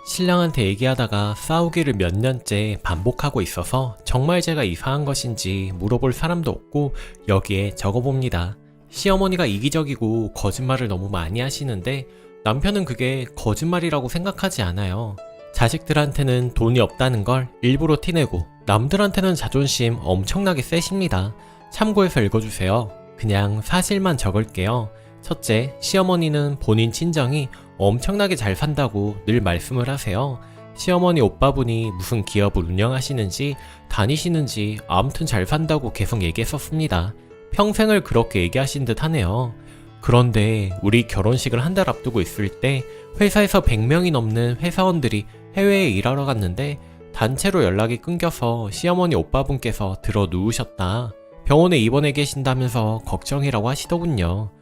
신랑한테 얘기하다가 싸우기를 몇 년째 반복하고 있어서 정말 제가 이상한 것인지 물어볼 사람도 없고 여기에 적어봅니다. 시어머니가 이기적이고 거짓말을 너무 많이 하시는데 남편은 그게 거짓말이라고 생각하지 않아요. 자식들한테는 돈이 없다는 걸 일부러 티내고 남들한테는 자존심 엄청나게 세십니다. 참고해서 읽어주세요. 그냥 사실만 적을게요. 첫째, 시어머니는 본인 친정이 엄청나게 잘 산다고 늘 말씀을 하세요. 시어머니 오빠분이 무슨 기업을 운영하시는지 다니시는지 아무튼 잘 산다고 계속 얘기했었습니다. 평생을 그렇게 얘기하신 듯 하네요. 그런데 우리 결혼식을 한 달 앞두고 있을 때 회사에서 100명이 넘는 회사원들이 해외에 일하러 갔는데 단체로 연락이 끊겨서 시어머니 오빠분께서 들어 누우셨다. 병원에 입원해 계신다면서 걱정이라고 하시더군요.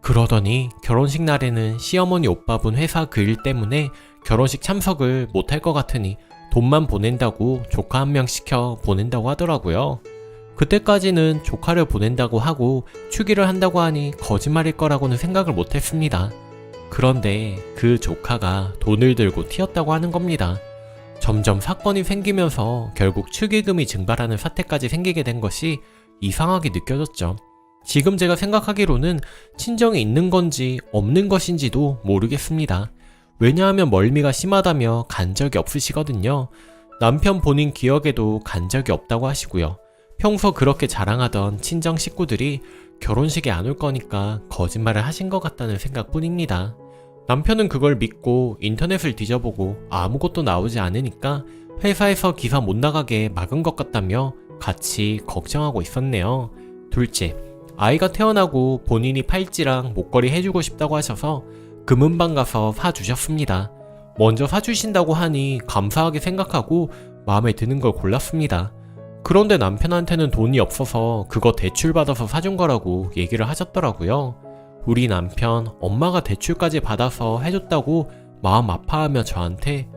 그러더니 결혼식 날에는 시어머니 오빠분 회사 그 일 때문에 결혼식 참석을 못할 것 같으니 돈만 보낸다고 조카 한 명 시켜 보낸다고 하더라고요. 그때까지는 조카를 보낸다고 하고 축의를 한다고 하니 거짓말일 거라고는 생각을 못했습니다. 그런데 그 조카가 돈을 들고 튀었다고 하는 겁니다. 점점 사건이 생기면서 결국 축의금이 증발하는 사태까지 생기게 된 것이 이상하게 느껴졌죠. 지금 제가 생각하기로는 친정이 있는 건지 없는 것인지도 모르겠습니다. 왜냐하면 멀미가 심하다며 간 적이 없으시거든요. 남편 본인 기억에도 간 적이 없다고 하시고요. 평소 그렇게 자랑하던 친정 식구들이 결혼식에 안 올 거니까 거짓말을 하신 것 같다는 생각뿐입니다. 남편은 그걸 믿고 인터넷을 뒤져보고 아무것도 나오지 않으니까 회사에서 기사 못 나가게 막은 것 같다며 같이 걱정하고 있었네요. 둘째, 아이가 태어나고 본인이 팔찌랑 목걸이 해주고 싶다고 하셔서 금은방 가서 사주셨습니다. 먼저 사주신다고 하니 감사하게 생각하고 마음에 드는 걸 골랐습니다. 그런데 남편한테는 돈이 없어서 그거 대출받아서 사준 거라고 얘기를 하셨더라고요. 우리 남편 엄마가 대출까지 받아서 해줬다고 마음 아파하며 저한테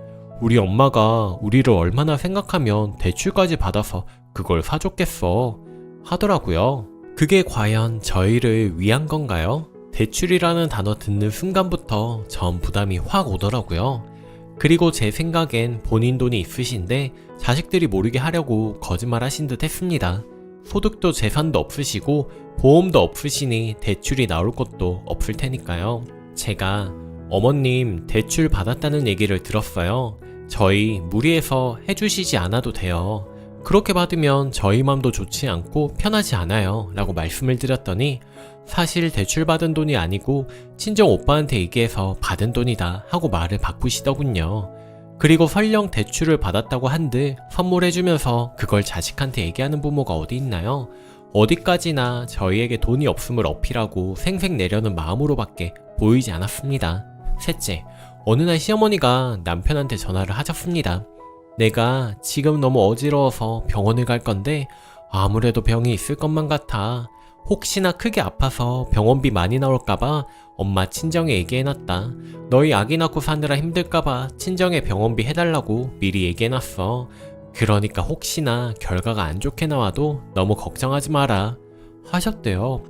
우리 엄마가 우리를 얼마나 생각하면 대출까지 받아서 그걸 사줬겠어 하더라고요. 그게 과연 저희를 위한 건가요? 대출이라는 단어 듣는 순간부터 전 부담이 확 오더라고요. 그리고 제 생각엔 본인 돈이 있으신데 자식들이 모르게 하려고 거짓말 하신 듯 했습니다. 소득도 재산도 없으시고 보험도 없으시니 대출이 나올 것도 없을 테니까요. 제가 어머님 대출 받았다는 얘기를 들었어요. 저희 무리해서 해주시지 않아도 돼요. 그렇게 받으면 저희 맘도 좋지 않고 편하지 않아요 라고 말씀을 드렸더니 사실 대출받은 돈이 아니고 친정 오빠한테 얘기해서 받은 돈이다 하고 말을 바꾸시더군요. 그리고 설령 대출을 받았다고 한들 선물해주면서 그걸 자식한테 얘기하는 부모가 어디 있나요? 어디까지나 저희에게 돈이 없음을 어필하고 생색 내려는 마음으로밖에 보이지 않았습니다. 셋째, 어느 날 시어머니가 남편한테 전화를 하셨습니다. 내가 지금 너무 어지러워서 병원을 갈 건데 아무래도 병이 있을 것만 같아. 혹시나 크게 아파서 병원비 많이 나올까봐 엄마 친정에 얘기해놨다. 너희 아기 낳고 사느라 힘들까봐 친정에 병원비 해달라고 미리 얘기해놨어. 그러니까 혹시나 결과가 안 좋게 나와도 너무 걱정하지 마라 하셨대요.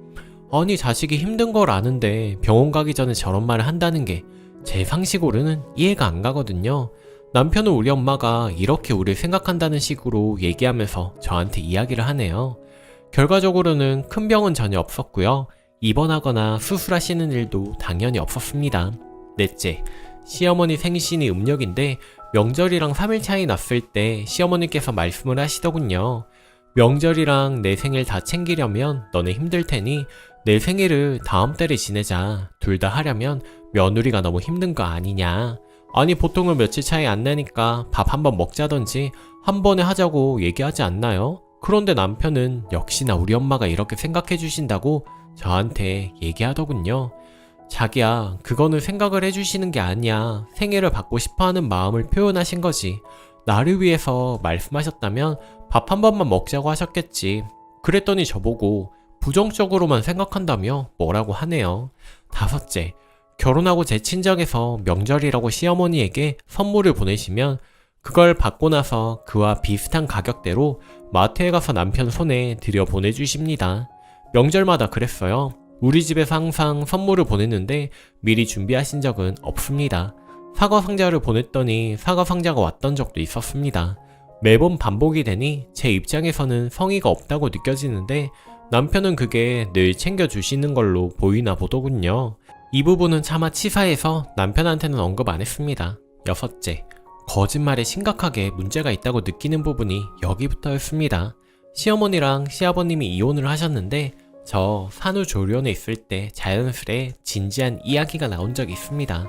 아니 자식이 힘든 걸 아는데 병원 가기 전에 저런 말을 한다는 게 제 상식으로는 이해가 안 가거든요. 남편은 우리 엄마가 이렇게 우리를 생각한다는 식으로 얘기하면서 저한테 이야기를 하네요. 결과적으로는 큰 병은 전혀 없었고요. 입원하거나 수술하시는 일도 당연히 없었습니다. 넷째, 시어머니 생신이 음력인데 명절이랑 3일 차이 났을 때 시어머니께서 말씀을 하시더군요. 명절이랑 내 생일 다 챙기려면 너네 힘들 테니 내 생일을 다음 달에 지내자. 둘 다 하려면 며느리가 너무 힘든 거 아니냐. 아니 보통은 며칠 차이 안 나니까 밥 한번 먹자던지 한 번에 하자고 얘기하지 않나요? 그런데 남편은 역시나 우리 엄마가 이렇게 생각해 주신다고 저한테 얘기하더군요. 자기야, 그거는 생각을 해주시는 게 아니야. 생일을 받고 싶어하는 마음을 표현하신 거지. 나를 위해서 말씀하셨다면 밥 한 번만 먹자고 하셨겠지. 그랬더니 저보고 부정적으로만 생각한다며 뭐라고 하네요. 다섯째, 결혼하고 제 친정에서 명절이라고 시어머니에게 선물을 보내시면 그걸 받고 나서 그와 비슷한 가격대로 마트에 가서 남편 손에 들여 보내주십니다. 명절마다 그랬어요. 우리 집에서 항상 선물을 보냈는데 미리 준비하신 적은 없습니다. 사과 상자를 보냈더니 사과 상자가 왔던 적도 있었습니다. 매번 반복이 되니 제 입장에서는 성의가 없다고 느껴지는데 남편은 그게 늘 챙겨주시는 걸로 보이나 보더군요. 이 부분은 차마 치사해서 남편한테는 언급 안 했습니다. 여섯째, 거짓말에 심각하게 문제가 있다고 느끼는 부분이 여기부터였습니다. 시어머니랑 시아버님이 이혼을 하셨는데 저 산후조리원에 있을 때 자연스레 진지한 이야기가 나온 적이 있습니다.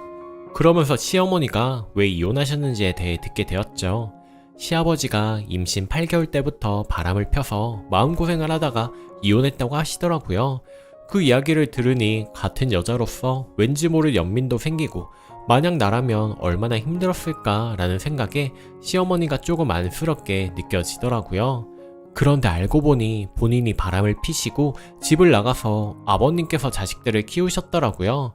그러면서 시어머니가 왜 이혼하셨는지에 대해 듣게 되었죠. 시아버지가 임신 8개월 때부터 바람을 펴서 마음고생을 하다가 이혼했다고 하시더라고요. 그 이야기를 들으니 같은 여자로서 왠지 모를 연민도 생기고 만약 나라면 얼마나 힘들었을까라는 생각에 시어머니가 조금 안쓰럽게 느껴지더라고요. 그런데 알고 보니 본인이 바람을 피시고 집을 나가서 아버님께서 자식들을 키우셨더라고요.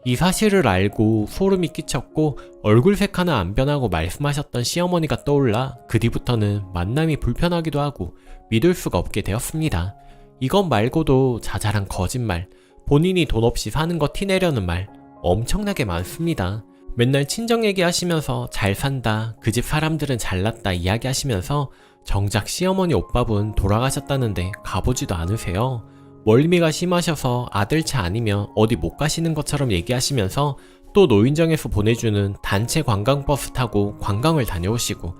이 사실을 알고 소름이 끼쳤고 얼굴색 하나 안 변하고 말씀하셨던 시어머니가 떠올라 그 뒤부터는 만남이 불편하기도 하고 믿을 수가 없게 되었습니다. 이것 말고도 자잘한 거짓말, 본인이 돈 없이 사는 거 티내려는 말 엄청나게 많습니다. 맨날 친정 얘기하시면서 잘 산다, 그 집 사람들은 잘났다 이야기하시면서 정작 시어머니 오빠분 돌아가셨다는데 가보지도 않으세요. 멀미가 심하셔서 아들차 아니면 어디 못 가시는 것처럼 얘기하시면서 또 노인정에서 보내주는 단체 관광버스 타고 관광을 다녀오시고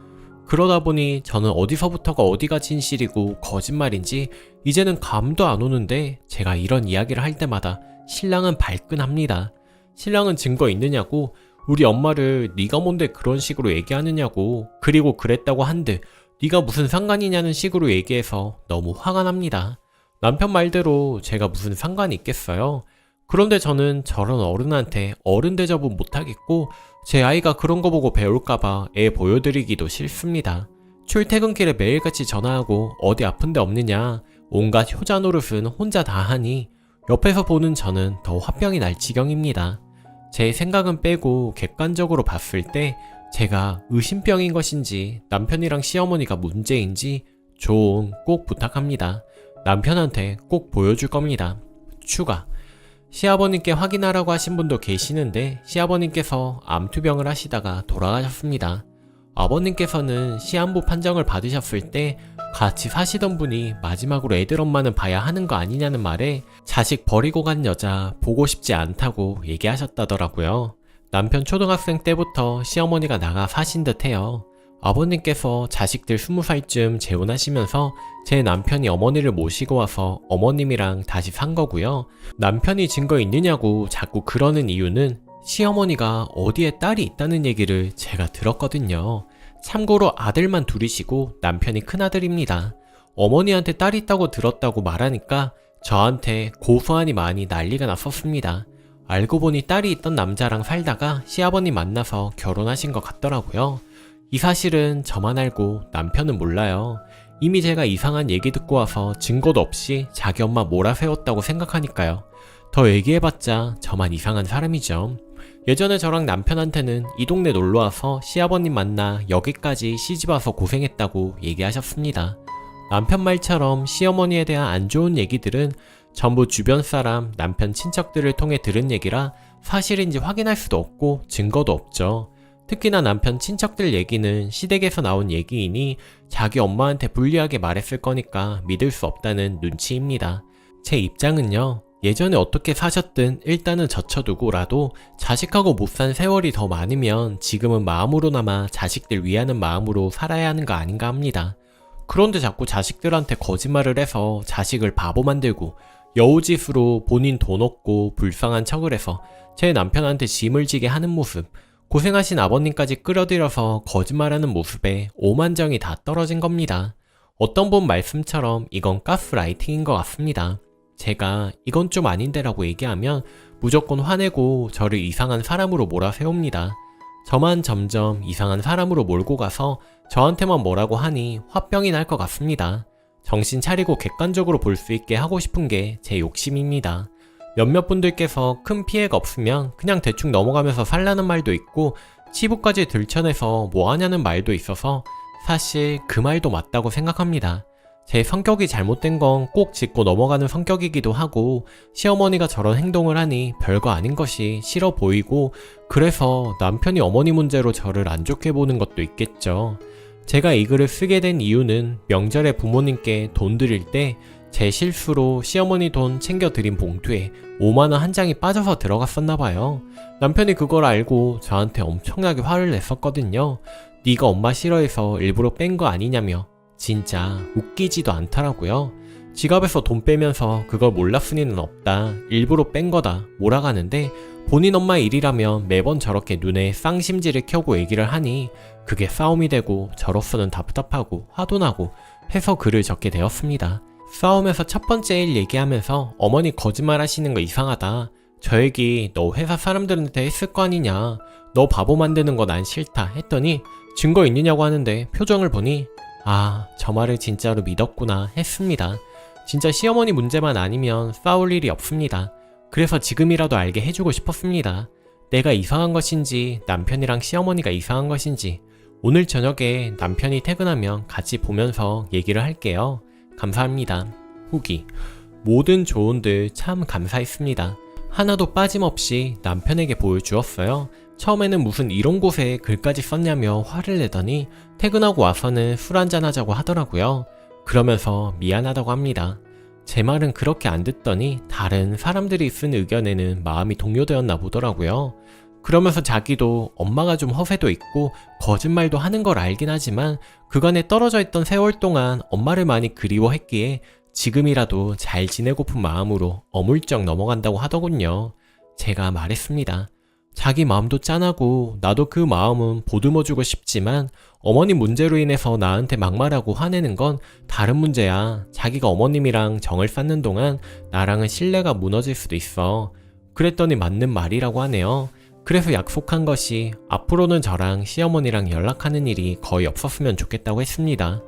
그러다 보니 저는 어디서부터가 어디가 진실이고 거짓말인지 이제는 감도 안 오는데 제가 이런 이야기를 할 때마다 신랑은 발끈합니다. 신랑은 증거 있느냐고, 우리 엄마를 네가 뭔데 그런 식으로 얘기하느냐고, 그리고 그랬다고 한들 네가 무슨 상관이냐는 식으로 얘기해서 너무 화가 납니다. 남편 말대로 제가 무슨 상관이 있겠어요? 그런데 저는 저런 어른한테 어른 대접은 못하겠고 제 아이가 그런 거 보고 배울까봐 애 보여드리기도 싫습니다. 출퇴근길에 매일같이 전화하고 어디 아픈 데 없느냐, 온갖 효자 노릇은 혼자 다 하니 옆에서 보는 저는 더 화병이 날 지경입니다. 제 생각은 빼고 객관적으로 봤을 때 제가 의심병인 것인지 남편이랑 시어머니가 문제인지 좀 꼭 부탁합니다. 남편한테 꼭 보여줄 겁니다. 추가. 시아버님께 확인하라고 하신 분도 계시는데 시아버님께서 암투병을 하시다가 돌아가셨습니다. 아버님께서는 시한부 판정을 받으셨을 때 같이 사시던 분이 마지막으로 애들 엄마는 봐야 하는 거 아니냐는 말에 자식 버리고 간 여자 보고 싶지 않다고 얘기하셨다더라고요. 남편 초등학생 때부터 시어머니가 나가 사신 듯 해요. 아버님께서 자식들 20살쯤 재혼하시면서 제 남편이 어머니를 모시고 와서 어머님이랑 다시 산 거고요. 남편이 증거 있느냐고 자꾸 그러는 이유는 시어머니가 어디에 딸이 있다는 얘기를 제가 들었거든요. 참고로 아들만 둘이시고 남편이 큰아들입니다. 어머니한테 딸이 있다고 들었다고 말하니까 저한테 고소한이 많이 난리가 났었습니다. 알고 보니 딸이 있던 남자랑 살다가 시아버님 만나서 결혼하신 것 같더라고요. 이 사실은 저만 알고 남편은 몰라요. 이미 제가 이상한 얘기 듣고 와서 증거도 없이 자기 엄마 몰아세웠다고 생각하니까요. 더 얘기해봤자 저만 이상한 사람이죠. 예전에 저랑 남편한테는 이 동네 놀러와서 시아버님 만나 여기까지 시집와서 고생했다고 얘기하셨습니다. 남편 말처럼 시어머니에 대한 안 좋은 얘기들은 전부 주변 사람, 남편 친척들을 통해 들은 얘기라 사실인지 확인할 수도 없고 증거도 없죠. 특히나 남편 친척들 얘기는 시댁에서 나온 얘기이니 자기 엄마한테 불리하게 말했을 거니까 믿을 수 없다는 눈치입니다. 제 입장은요, 예전에 어떻게 사셨든 일단은 젖혀두고라도 자식하고 못 산 세월이 더 많으면 지금은 마음으로나마 자식들 위하는 마음으로 살아야 하는 거 아닌가 합니다. 그런데 자꾸 자식들한테 거짓말을 해서 자식을 바보 만들고 여우짓으로 본인 돈 없고 불쌍한 척을 해서 제 남편한테 짐을 지게 하는 모습, 고생하신 아버님까지 끌어들여서 거짓말하는 모습에 오만정이 다 떨어진 겁니다. 어떤 분 말씀처럼 이건 가스라이팅인 것 같습니다. 제가 이건 좀 아닌데라고 얘기하면 무조건 화내고 저를 이상한 사람으로 몰아세웁니다. 저만 점점 이상한 사람으로 몰고 가서 저한테만 뭐라고 하니 화병이 날 것 같습니다. 정신 차리고 객관적으로 볼 수 있게 하고 싶은 게 제 욕심입니다. 몇몇 분들께서 큰 피해가 없으면 그냥 대충 넘어가면서 살라는 말도 있고 치부까지 들춰내서 뭐하냐는 말도 있어서 사실 그 말도 맞다고 생각합니다. 제 성격이 잘못된 건 꼭 짚고 넘어가는 성격이기도 하고 시어머니가 저런 행동을 하니 별거 아닌 것이 싫어 보이고 그래서 남편이 어머니 문제로 저를 안 좋게 보는 것도 있겠죠. 제가 이 글을 쓰게 된 이유는 명절에 부모님께 돈 드릴 때 제 실수로 시어머니 돈 챙겨드린 봉투에 5만원 한 장이 빠져서 들어갔었나봐요. 남편이 그걸 알고 저한테 엄청나게 화를 냈었거든요. 네가 엄마 싫어해서 일부러 뺀 거 아니냐며. 진짜 웃기지도 않더라고요. 지갑에서 돈 빼면서 그걸 몰랐을 리는 없다. 일부러 뺀 거다. 몰아가는데 본인 엄마 일이라면 매번 저렇게 눈에 쌍심지를 켜고 얘기를 하니 그게 싸움이 되고 저로서는 답답하고 화도 나고 해서 글을 적게 되었습니다. 싸움에서 첫 번째 일 얘기하면서 어머니 거짓말 하시는 거 이상하다. 저 얘기 너 회사 사람들한테 했을 거 아니냐. 너 바보 만드는 거 난 싫다 했더니 증거 있느냐고 하는데 표정을 보니 아, 저 말을 진짜로 믿었구나 했습니다. 진짜 시어머니 문제만 아니면 싸울 일이 없습니다. 그래서 지금이라도 알게 해주고 싶었습니다. 내가 이상한 것인지 남편이랑 시어머니가 이상한 것인지 오늘 저녁에 남편이 퇴근하면 같이 보면서 얘기를 할게요. 감사합니다. 후기. 모든 조언들 참 감사했습니다. 하나도 빠짐없이 남편에게 보여주었어요. 처음에는 무슨 이런 곳에 글까지 썼냐며 화를 내더니 퇴근하고 와서는 술 한잔 하자고 하더라고요. 그러면서 미안하다고 합니다. 제 말은 그렇게 안 듣더니 다른 사람들이 쓴 의견에는 마음이 동요되었나 보더라고요. 그러면서 자기도 엄마가 좀 허세도 있고 거짓말도 하는 걸 알긴 하지만 그간에 떨어져 있던 세월 동안 엄마를 많이 그리워했기에 지금이라도 잘 지내고픈 마음으로 어물쩍 넘어간다고 하더군요. 제가 말했습니다. 자기 마음도 짠하고 나도 그 마음은 보듬어주고 싶지만 어머니 문제로 인해서 나한테 막말하고 화내는 건 다른 문제야. 자기가 어머님이랑 정을 쌓는 동안 나랑은 신뢰가 무너질 수도 있어. 그랬더니 맞는 말이라고 하네요. 그래서 약속한 것이 앞으로는 저랑 시어머니랑 연락하는 일이 거의 없었으면 좋겠다고 했습니다.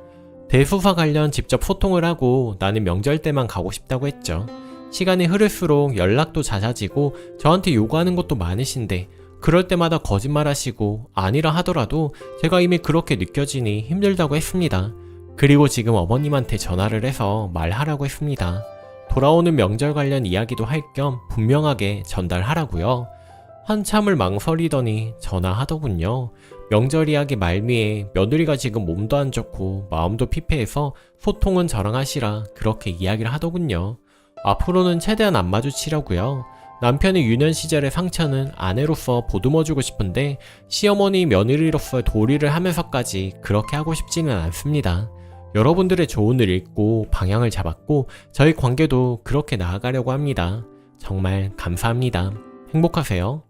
대소사 관련 직접 소통을 하고 나는 명절 때만 가고 싶다고 했죠. 시간이 흐를수록 연락도 잦아지고 저한테 요구하는 것도 많으신데 그럴 때마다 거짓말하시고 아니라 하더라도 제가 이미 그렇게 느껴지니 힘들다고 했습니다. 그리고 지금 어머님한테 전화를 해서 말하라고 했습니다. 돌아오는 명절 관련 이야기도 할 겸 분명하게 전달하라고요. 한참을 망설이더니 전화하더군요. 명절 이야기 말미에 며느리가 지금 몸도 안 좋고 마음도 피폐해서 소통은 저랑 하시라 그렇게 이야기를 하더군요. 앞으로는 최대한 안 마주치려고요. 남편의 유년 시절의 상처는 아내로서 보듬어주고 싶은데 시어머니 며느리로서 도리를 하면서까지 그렇게 하고 싶지는 않습니다. 여러분들의 조언을 읽고 방향을 잡았고 저희 관계도 그렇게 나아가려고 합니다. 정말 감사합니다. 행복하세요.